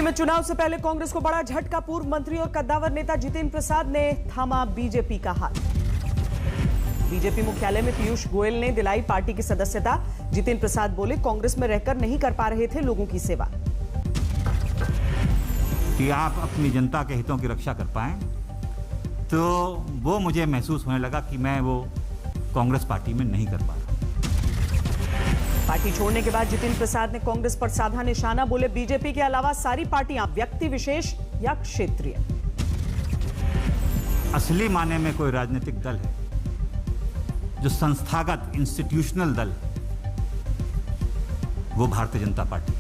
में चुनाव से पहले कांग्रेस को बड़ा झटका। पूर्व मंत्री और कद्दावर नेता जितेंद्र प्रसाद ने थामा बीजेपी का हाथ। बीजेपी मुख्यालय में पीयूष गोयल ने दिलाई पार्टी की सदस्यता। जितेंद्र प्रसाद बोले, कांग्रेस में रहकर नहीं कर पा रहे थे लोगों की सेवा। कि आप अपनी जनता के हितों की रक्षा कर पाएं, तो वो मुझे महसूस होने लगा कि मैं वो कांग्रेस पार्टी में नहीं कर पा रहा। पार्टी छोड़ने के बाद जितेंद्र प्रसाद ने कांग्रेस पर साधा निशाना। बोले, बीजेपी के अलावा सारी पार्टियां व्यक्ति विशेष या क्षेत्रीय। असली माने में कोई राजनीतिक दल है जो संस्थागत इंस्टीट्यूशनल दल है, वो भारतीय जनता पार्टी।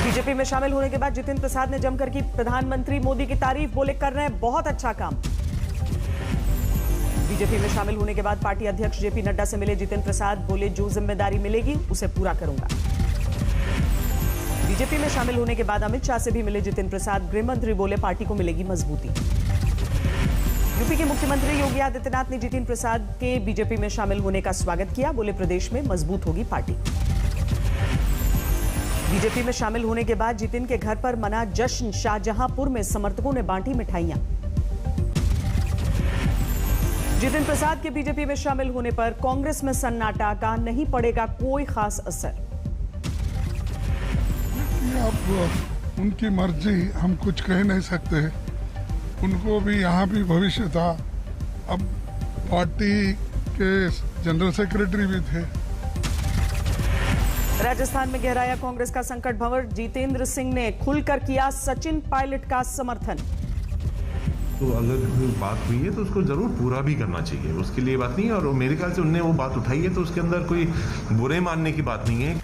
बीजेपी में शामिल होने के बाद जितेंद्र प्रसाद ने जमकर की प्रधानमंत्री मोदी की तारीफ। बोले, कर रहे हैं बहुत अच्छा काम। बीजेपी में शामिल होने के बाद पार्टी अध्यक्ष जेपी नड्डा से मिले जितेंद्र प्रसाद। बोले, जो जिम्मेदारी मिलेगी उसे पूरा करूंगा। बीजेपी में शामिल होने के बाद अमित शाह से भी मिले जितेंद्र प्रसाद। गृह मंत्री बोले, पार्टी को मिलेगी मजबूती। यूपी के मुख्यमंत्री योगी आदित्यनाथ ने जितेंद्र प्रसाद के बीजेपी में शामिल होने का स्वागत किया। बोले, प्रदेश में मजबूत होगी पार्टी। बीजेपी में शामिल होने के बाद जितेंद्र के घर पर मना जश्न। शाहजहांपुर में समर्थकों ने बांटी मिठाइयां। जितेंद्र प्रसाद के बीजेपी में शामिल होने पर कांग्रेस में सन्नाटा। कहा, नहीं पड़ेगा कोई खास असर। अब उनकी मर्जी, हम कुछ कह नहीं सकते। उनको भी यहाँ भी भविष्य था। अब पार्टी के जनरल सेक्रेटरी भी थे। राजस्थान में गहराया कांग्रेस का संकट भंवर। जितेंद्र सिंह ने खुलकर किया सचिन पायलट का समर्थन। तो अगर कोई बात हुई है तो उसको जरूर पूरा भी करना चाहिए, उसके लिए बात नहीं है। और मेरे ख्याल से उनने वो बात उठाई है तो उसके अंदर कोई बुरे मानने की बात नहीं है।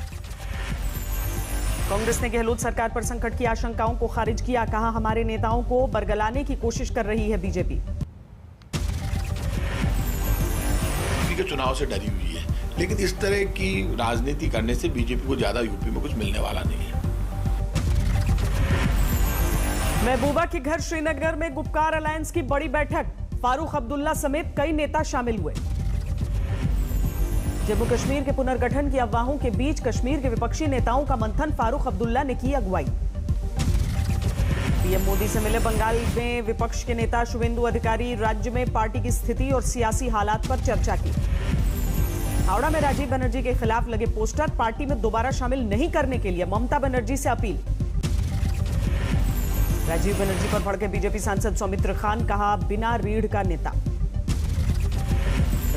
कांग्रेस ने गहलोत सरकार पर संकट की आशंकाओं को खारिज किया। कहा, हमारे नेताओं को बरगलाने की कोशिश कर रही है बीजेपी। यूपी के चुनाव से डरी हुई है, लेकिन इस तरह की राजनीति करने से बीजेपी को ज्यादा यूपी में कुछ मिलने वाला नहीं है। महबूबा के घर श्रीनगर में गुपकार अलायंस की बड़ी बैठक। फारूक अब्दुल्ला समेत कई नेता शामिल हुए। जम्मू कश्मीर के पुनर्गठन की अफवाहों के बीच कश्मीर के विपक्षी नेताओं का मंथन। फारूक अब्दुल्ला ने की अगुवाई। पीएम मोदी से मिले बंगाल में विपक्ष के नेता शुवेंदु अधिकारी। राज्य में पार्टी की स्थिति और सियासी हालात पर चर्चा की। हावड़ा में राजीव बनर्जी के खिलाफ लगे पोस्टर। पार्टी में दोबारा शामिल नहीं करने के लिए ममता बनर्जी से अपील। राजीव बनर्जी पर भड़के बीजेपी सांसद सौमित्र खान। कहा, बिना रीढ़ का नेता।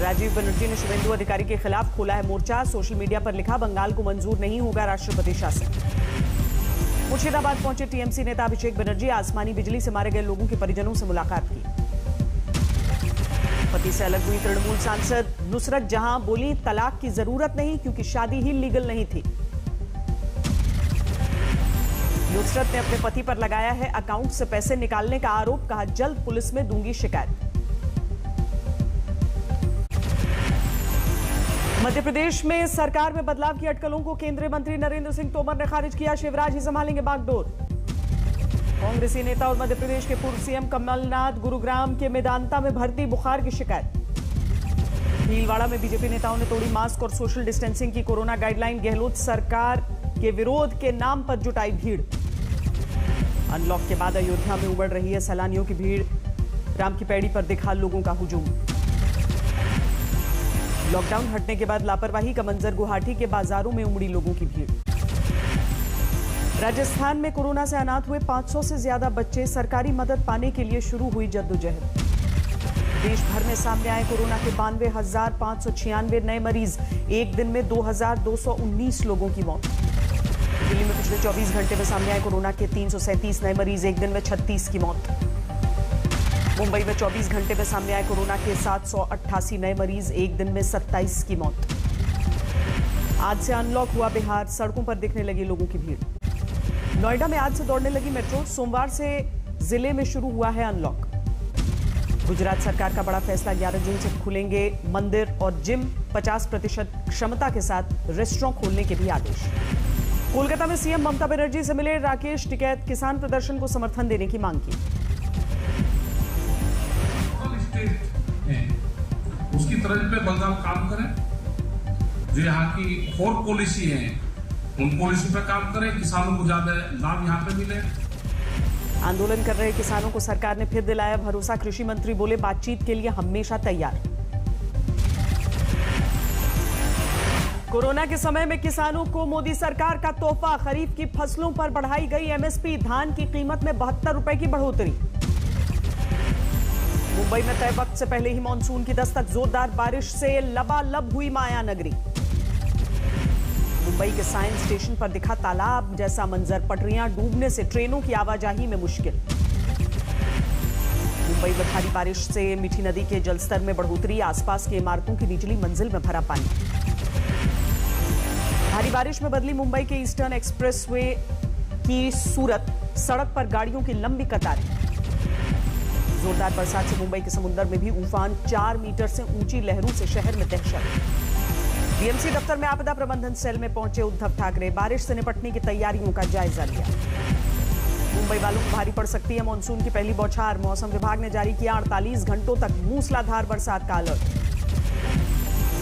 राजीव बनर्जी ने शुवेंदु अधिकारी के खिलाफ खोला है मोर्चा। सोशल मीडिया पर लिखा, बंगाल को मंजूर नहीं होगा राष्ट्रपति शासन। मुर्शिदाबाद पहुंचे टीएमसी नेता अभिषेक बनर्जी। आसमानी बिजली से मारे गए लोगों के परिजनों से मुलाकात की। पति से अलग हुई तृणमूल सांसद नुसरत जहां। बोली, तलाक की जरूरत नहीं क्योंकि शादी ही लीगल नहीं थी। नुसरत ने अपने पति पर लगाया है अकाउंट से पैसे निकालने का आरोप। कहा, जल्द पुलिस में दूंगी शिकायत। मध्य प्रदेश में सरकार में बदलाव की अटकलों को केंद्रीय मंत्री नरेंद्र सिंह तोमर ने खारिज किया। शिवराज ही संभालेंगे बागडोर। कांग्रेसी नेता और मध्य प्रदेश के पूर्व सीएम कमलनाथ गुरुग्राम के मेदांता में भर्ती। बुखार की शिकायत। भीलवाड़ा में बीजेपी नेताओं ने तोड़ी मास्क और सोशल डिस्टेंसिंग की कोरोना गाइडलाइन। गहलोत सरकार के विरोध के नाम पर जुटाई भीड़। अनलॉक के बाद अयोध्या में उमड़ रही है सैलानियों की भीड़। राम की पैड़ी पर दिखा लोगों का हुजूम। लॉकडाउन हटने के बाद लापरवाही का मंजर। गुवाहाटी के बाजारों में उमड़ी लोगों की भीड़। राजस्थान में कोरोना से अनाथ हुए 500 से ज्यादा बच्चे। सरकारी मदद पाने के लिए शुरू हुई जद्दोजहद। देश भर में सामने आए कोरोना के 92,596 नए मरीज। एक दिन में 2,219 लोगों की मौत। दिल्ली में पिछले 24 घंटे में सामने आए कोरोना के 337 नए मरीज। एक दिन में 36 की मौत। मुंबई में 24 घंटे में सामने आए कोरोना के 788 नए मरीज। एक दिन में 27 की मौत। आज से अनलॉक हुआ बिहार। सड़कों पर दिखने लगी लोगों की भीड़। नोएडा में आज से दौड़ने लगी मेट्रो। सोमवार से जिले में शुरू हुआ है अनलॉक। गुजरात सरकार का बड़ा फैसला। 11 जून से खुलेंगे मंदिर और जिम। 50% क्षमता के साथ रेस्टोरेंट खोलने के भी आदेश। कोलकाता में सीएम ममता बनर्जी से मिले राकेश टिकैत। किसान प्रदर्शन को समर्थन देने की मांग की। उसकी तरफ पे बलदाव काम करें। जो यहाँ की फोर पॉलिसी है उनको इसी पे काम करें, किसानों को ज्यादा लाभ यहाँ पे मिले। आंदोलन कर रहे किसानों को सरकार ने फिर दिलाया भरोसा। कृषि मंत्री बोले बातचीत के लिए हमेशा तैयार। कोरोना के समय में किसानों को मोदी सरकार का तोहफा, खरीफ की फसलों पर बढ़ाई गई एमएसपी, धान की कीमत में 72 रुपए की बढ़ोतरी। मुंबई में तय वक्त से पहले ही मानसून की दस्तक, जोरदार बारिश से लबालब हुई माया नगरी। मुंबई के साइंस स्टेशन पर दिखा तालाब जैसा मंजर, पटरियां डूबने से ट्रेनों की आवाजाही में मुश्किल। मुंबई में भारी बारिश से मीठी नदी के जलस्तर में बढ़ोतरी, आसपास की इमारतों की निचली मंजिल में भरा पानी। भारी बारिश में बदली मुंबई के ईस्टर्न एक्सप्रेसवे की सूरत, सड़क पर गाड़ियों की लंबी कतारें। जोरदार बरसात से मुंबई के समुद्र में भी उफान, 4 मीटर से ऊंची लहरों से शहर में दहशत। बीएमसी दफ्तर में आपदा प्रबंधन सेल में पहुंचे उद्धव ठाकरे, बारिश से निपटने की तैयारियों का जायजा लिया। मुंबई वालों को भारी पड़ सकती है मानसून की पहली बौछार, मौसम विभाग ने जारी किया 48 घंटों तक मूसलाधार बरसात का अलर्ट।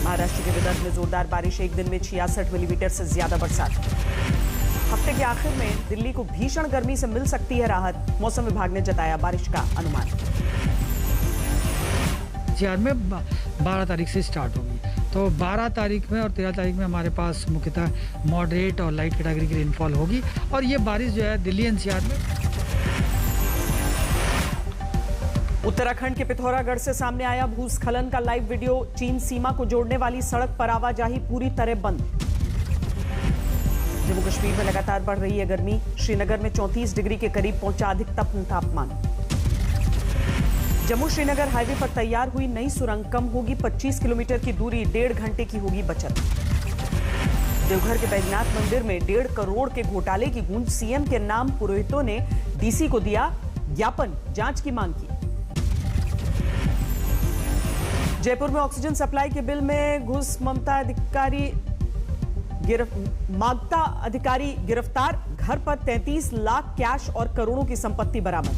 महाराष्ट्र के विदर्भ में जोरदार बारिश, एक दिन में 66 मिलीमीटर से ज्यादा बरसात। हफ्ते के आखिर में दिल्ली को भीषण गर्मी से मिल सकती है राहत, मौसम विभाग ने जताया बारिश का अनुमान। एनसीआर में 12 तारीख से स्टार्ट होगी, तो 12 तारीख में और 13 तारीख में हमारे पास मुख्यतः मॉडरेट और लाइट कैटेगरी की रेनफॉल होगी। और ये बारिश जो है दिल्ली एनसीआर में। उत्तराखंड के पिथौरागढ़ से सामने आया भूस्खलन का लाइव वीडियो, चीन सीमा को जोड़ने वाली सड़क पर आवाजाही पूरी तरह बंद। जम्मू कश्मीर में लगातार बढ़ रही है गर्मी, श्रीनगर में 34 डिग्री के करीब पहुंचा अधिकतम तापमान। जम्मू श्रीनगर हाईवे पर तैयार हुई नई सुरंग, कम होगी 25 किलोमीटर की दूरी, 1.5 घंटे की होगी बचत। देवघर के बैजनाथ मंदिर में 1.5 करोड़ के घोटाले की गूंज, सीएम के नाम पुरोहितों ने डीसी को दिया ज्ञापन, जांच की मांग की। जयपुर में ऑक्सीजन सप्लाई के बिल में घुस मांगता अधिकारी गिरफ्तार, घर पर 33 लाख कैश और करोड़ों की संपत्ति बरामद।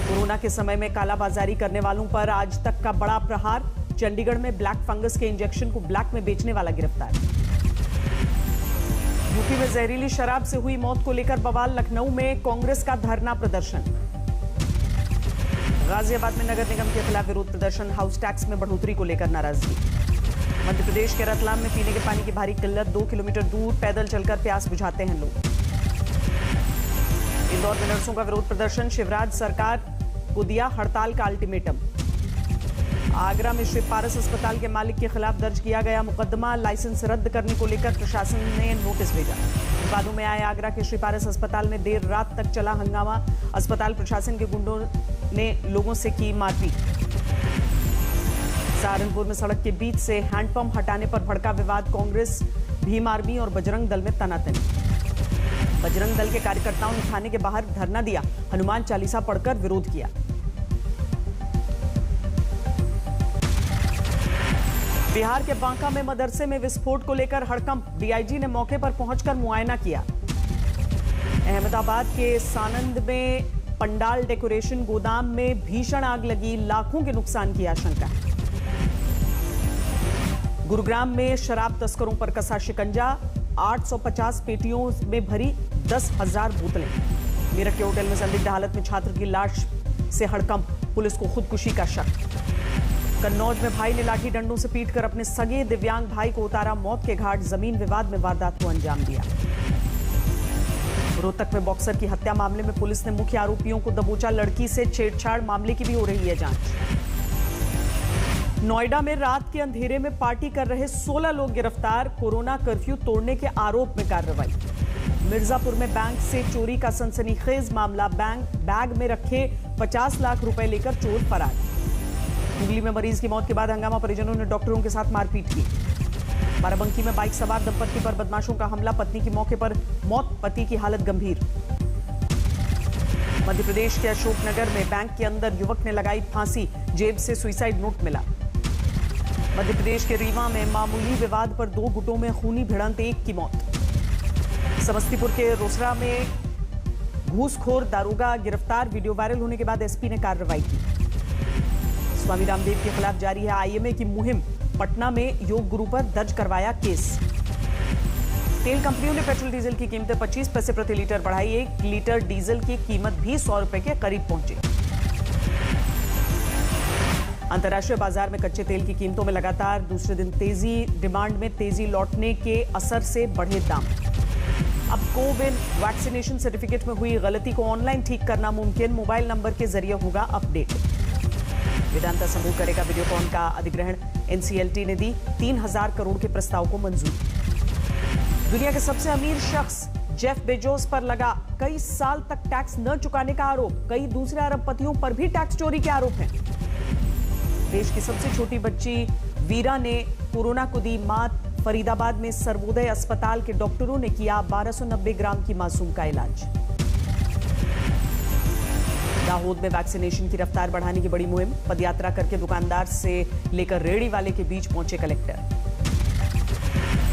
कोरोना के समय में कालाबाजारी करने वालों पर आज तक का बड़ा प्रहार, चंडीगढ़ में ब्लैक फंगस के इंजेक्शन को ब्लैक में बेचने वाला गिरफ्तार। यूपी में जहरीली शराब से हुई मौत को लेकर बवाल, लखनऊ में कांग्रेस का धरना प्रदर्शन। गाजियाबाद में नगर निगम के खिलाफ विरोध प्रदर्शन, हाउस टैक्स में बढ़ोतरी को लेकर नाराजगी। मध्य प्रदेश के रतलाम में पीने के पानी की भारी किल्लत, 2 किलोमीटर दूर पैदल चलकर प्यास बुझाते हैं लोग। इंदौर में नर्सों का विरोध प्रदर्शन, शिवराज सरकार को दिया हड़ताल का अल्टीमेटम। आगरा में श्री पारस अस्पताल के मालिक के खिलाफ दर्ज किया गया मुकदमा, लाइसेंस रद्द करने को लेकर प्रशासन ने नोटिस भेजा। विवादों में आए आगरा के श्री पारस अस्पताल में देर रात तक चला हंगामा, अस्पताल प्रशासन के गुंडों ने लोगों से की मारपीट। सहारनपुर में सड़क के बीच से हैंडपंप हटाने पर भड़का विवाद, कांग्रेस, भीम आर्मी और बजरंग दल में तनातनी। बजरंग दल के कार्यकर्ताओं ने थाने के बाहर धरना दिया, हनुमान चालीसा पढ़कर विरोध किया। बिहार के बांका में मदरसे में विस्फोट को लेकर हड़कंप, डीआईजी ने मौके पर पहुंचकर मुआयना किया। अहमदाबाद के सानंद में पंडाल डेकोरेशन गोदाम में भीषण आग लगी, लाखों के नुकसान की आशंका। गुरुग्राम में शराब तस्करों पर कसा शिकंजा, 850 पेटियों में भरी 10,000 बोतलें। मेरठ के होटल में संदिग्ध हालत में छात्र की लाश से हड़कंप, पुलिस को खुदकुशी का शक। कन्नौज में भाई ने लाठी डंडों से पीटकर अपने सगे दिव्यांग भाई को उतारा मौत के घाट, जमीन विवाद में वारदात को अंजाम दिया। रोहतक में बॉक्सर की हत्या मामले में पुलिस ने मुख्य आरोपियों को दबोचा, लड़की से छेड़छाड़ मामले की भी हो रही है जांच। नोएडा में रात के अंधेरे में पार्टी कर रहे 16 लोग गिरफ्तार, कोरोना कर्फ्यू तोड़ने के आरोप में कार्रवाई। मिर्जापुर में बैंक से चोरी का सनसनीखेज मामला, बैंक बैग में रखे 50 लाख रुपए लेकर चोर फरार। हुगली में मरीज की मौत के बाद हंगामा, परिजनों ने डॉक्टरों के साथ मारपीट की। बाराबंकी में बाइक सवार दंपत्ति पर बदमाशों का हमला, पत्नी की मौके पर मौत, पति की हालत गंभीर। मध्य प्रदेश के अशोकनगर में बैंक के अंदर युवक ने लगाई फांसी, जेब से सुसाइड नोट मिला। मध्य प्रदेश के रीवा में मामूली विवाद पर 2 गुटों में खूनी भिड़ंत, 1 की मौत। समस्तीपुर के रोसड़ा में घूसखोर दारोगा गिरफ्तार, वीडियो वायरल होने के बाद एसपी ने कार्रवाई की। स्वामी रामदेव के खिलाफ जारी है आईएमए की मुहिम, पटना में योग गुरु पर दर्ज करवाया केस। तेल कंपनियों ने पेट्रोल डीजल की कीमतें 25 पैसे प्रति लीटर बढ़ाई। 1 लीटर डीजल की कीमत भी 100 रुपए के करीब पहुंची। अंतर्राष्ट्रीय बाजार में कच्चे तेल की कीमतों में लगातार दूसरे दिन तेजी। डिमांड में तेजी लौटने के असर से बढ़े दाम। अब कोविड वैक्सीनेशन सर्टिफिकेट में हुई गलती को ऑनलाइन ठीक करना मुमकिन। मोबाइल नंबर के जरिए होगा अपडेट। वेदांता समूह करेगा वीडियोकॉन का अधिग्रहण। एनसीएलटी ने दी 3000 करोड़ के प्रस्ताव को मंजूरी। दुनिया के सबसे अमीर शख्स जेफ बेजोस पर लगा कई साल तक टैक्स न चुकाने का आरोप। कई दूसरे अरबपतियों पर भी टैक्स चोरी के आरोप हैं। देश की सबसे छोटी बच्ची वीरा ने कोरोना को दी मात। फरीदाबाद में सर्वोदय अस्पताल के डॉक्टरों ने किया 1290 ग्राम की मासूम का इलाज। दाहोद में वैक्सीनेशन की रफ्तार बढ़ाने की बड़ी मुहिम। पदयात्रा करके दुकानदार से लेकर रेहड़ी वाले के बीच पहुंचे कलेक्टर।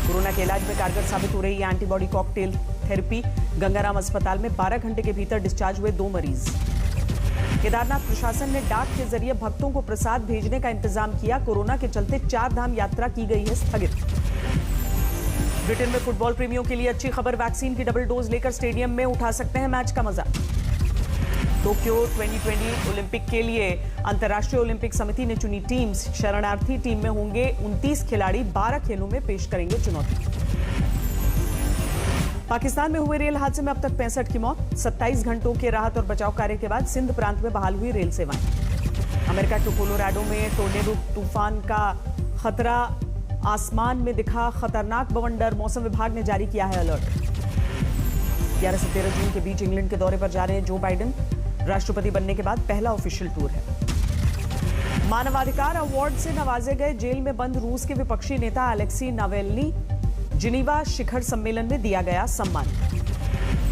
कोरोना के इलाज में कारगर साबित हो रही है एंटीबॉडी कॉकटेल थेरेपी। गंगाराम अस्पताल में 12 घंटे के भीतर डिस्चार्ज हुए 2 मरीज। केदारनाथ प्रशासन ने डाक के जरिए भक्तों को प्रसाद भेजने का इंतजाम किया। कोरोना के चलते 4 धाम यात्रा की गई है स्थगित। ब्रिटेन में फुटबॉल प्रेमियों के लिए अच्छी खबर। वैक्सीन की डबल डोज लेकर स्टेडियम में उठा सकते हैं मैच का मजा। टोक्यो 2020 ओलंपिक के लिए अंतर्राष्ट्रीय ओलंपिक समिति ने चुनी टीम्स। शरणार्थी टीम में होंगे 29 खिलाड़ी। 12 खेलों में पेश करेंगे चुनौती। पाकिस्तान में हुए रेल हादसे में अब तक 65 की मौत। 27 घंटों के राहत और बचाव कार्य के बाद सिंध प्रांत में बहाल हुई रेल सेवाएं। अमेरिका के कोलोराडो में टोर्नेडो तूफान का खतरा। आसमान में दिखा खतरनाक बवंडर। मौसम विभाग ने जारी किया है अलर्ट। 11 से 13 जून के बीच इंग्लैंड के दौरे पर जा रहे हैं जो बाइडेन। राष्ट्रपति बनने के बाद पहला ऑफिशियल टूर है। मानवाधिकार अवार्ड से नवाजे गए जेल में बंद रूस के विपक्षी नेता अलेक्सी नावेल्नी। जिनीवा शिखर सम्मेलन में दिया गया सम्मान।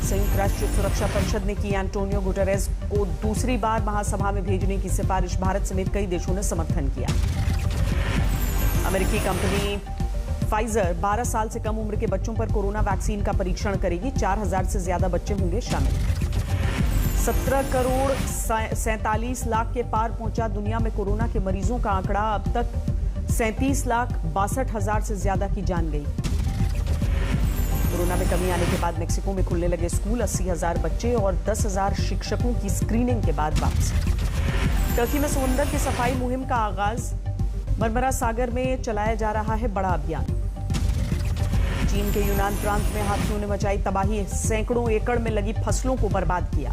संयुक्त राष्ट्र सुरक्षा परिषद ने की एंटोनियो गुटेरेस को दूसरी बार महासभा में भेजने की सिफारिश। भारत समेत कई देशों ने समर्थन किया। अमेरिकी कंपनी फाइजर 12 साल से कम उम्र के बच्चों पर कोरोना वैक्सीन का परीक्षण करेगी। 4000 से ज्यादा बच्चे होंगे शामिल। 17 करोड़ 47 लाख के पार पहुंचा दुनिया में कोरोना के मरीजों का आंकड़ा। अब तक 37,62,000 से ज्यादा की जान गई। कोरोना में कमी आने के बाद मेक्सिको में खुलने लगे स्कूल। 80,000 बच्चे और 10,000 शिक्षकों की स्क्रीनिंग के बाद वापसी। टर्की में समुद्र की सफाई मुहिम का आगाज। मरमरा सागर में चलाया जा रहा है बड़ा अभियान। चीन के यूनान प्रांत में हाथियों ने मचाई तबाही। सैकड़ों एकड़ में लगी फसलों को बर्बाद किया।